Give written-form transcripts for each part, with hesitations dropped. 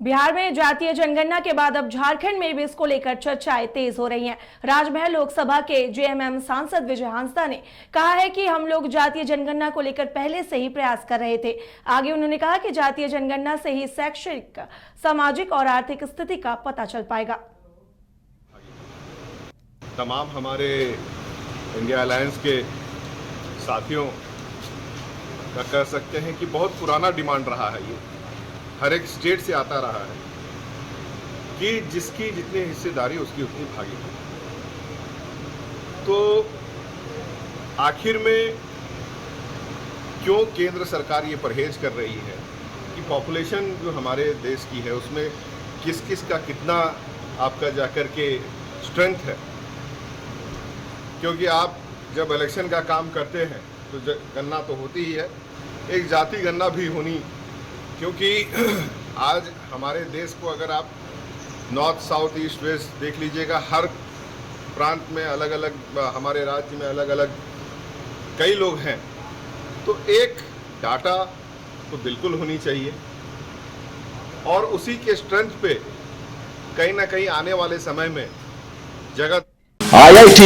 बिहार में जातीय जनगणना के बाद अब झारखंड में भी इसको लेकर चर्चाएं तेज हो रही हैं। राजमहल लोकसभा के जेएमएम सांसद विजय हांसदा ने कहा है कि हम लोग जातीय जनगणना को लेकर पहले से ही प्रयास कर रहे थे। आगे उन्होंने कहा कि जातीय जनगणना से ही शैक्षिक, सामाजिक और आर्थिक स्थिति का पता चल पाएगा। तमाम हमारे इंडिया अलायंस के साथियों का कह सकते हैं कि बहुत पुराना डिमांड रहा है। ये हर एक स्टेट से आता रहा है कि जिसकी जितनी हिस्सेदारी उसकी उतनी भागीदारी। तो आखिर में क्यों केंद्र सरकार ये परहेज कर रही है कि पॉपुलेशन जो हमारे देश की है उसमें किस किस का कितना आपका जाकर के स्ट्रेंथ है। क्योंकि आप जब इलेक्शन का काम करते हैं तो गणना तो होती ही है, एक जाति गणना भी होनी। क्योंकि आज हमारे देश को अगर आप नॉर्थ, साउथ, ईस्ट, वेस्ट देख लीजिएगा, हर प्रांत में अलग अलग, हमारे राज्य में अलग अलग कई लोग हैं। तो एक डाटा तो बिल्कुल होनी चाहिए और उसी के स्ट्रेंथ पे कहीं ना कहीं आने वाले समय में जगत IIT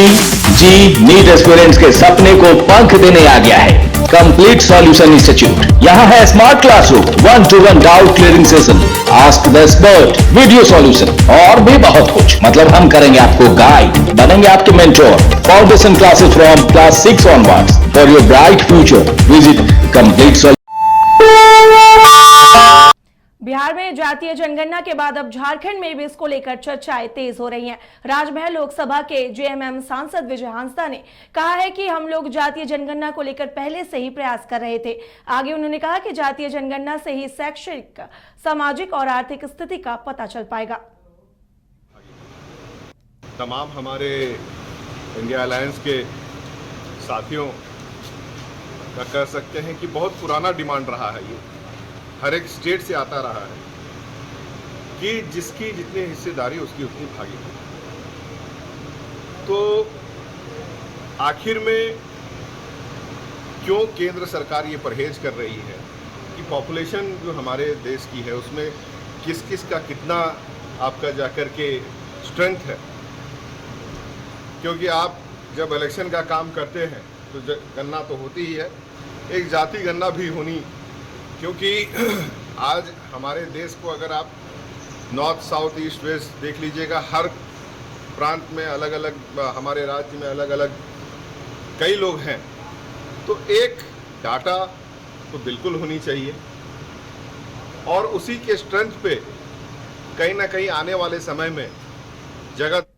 जी नीट एस्पिरेंट्स के सपने को पंख देने आ गया है कंप्लीट सॉल्यूशन इंस्टीट्यूट। यहाँ है smart classroom, 1-to-1 doubt clearing session, ask the expert, video solution और भी बहुत कुछ। मतलब हम करेंगे आपको गाइड, बनेंगे आपके mentor. Foundation classes from class 6 onwards for your bright future. Visit complete. Bihar में जातीय जनगणना के बाद अब झारखंड में भी इसको लेकर चर्चाएं तेज हो रही हैं। राजमहल लोकसभा के जेएमएम सांसद विजय हांसदा ने कहा है कि हम लोग जातीय जनगणना को लेकर पहले से ही प्रयास कर रहे थे। आगे उन्होंने कहा कि जातीय जनगणना से ही शैक्षिक, सामाजिक और आर्थिक स्थिति का पता चल पाएगा। तमाम हमारे इंडिया अलायंस के साथियों का कह सकते हैं कि बहुत पुराना डिमांड रहा है। ये हर एक स्टेट से आता रहा है कि जिसकी जितनी हिस्सेदारी उसकी उतनी भागीदारी। तो आखिर में क्यों केंद्र सरकार ये परहेज कर रही है कि पॉपुलेशन जो हमारे देश की है उसमें किस किस का कितना आपका जाकर के स्ट्रेंथ है। क्योंकि आप जब इलेक्शन का काम करते हैं तो गणना तो होती ही है, एक जाति गणना भी होनी। क्योंकि आज हमारे देश को अगर आप नॉर्थ, साउथ, ईस्ट, वेस्ट देख लीजिएगा, हर प्रांत में अलग अलग, हमारे राज्य में अलग अलग कई लोग हैं। तो एक डाटा तो बिल्कुल होनी चाहिए और उसी के स्ट्रेंथ पे कहीं ना कहीं आने वाले समय में जगत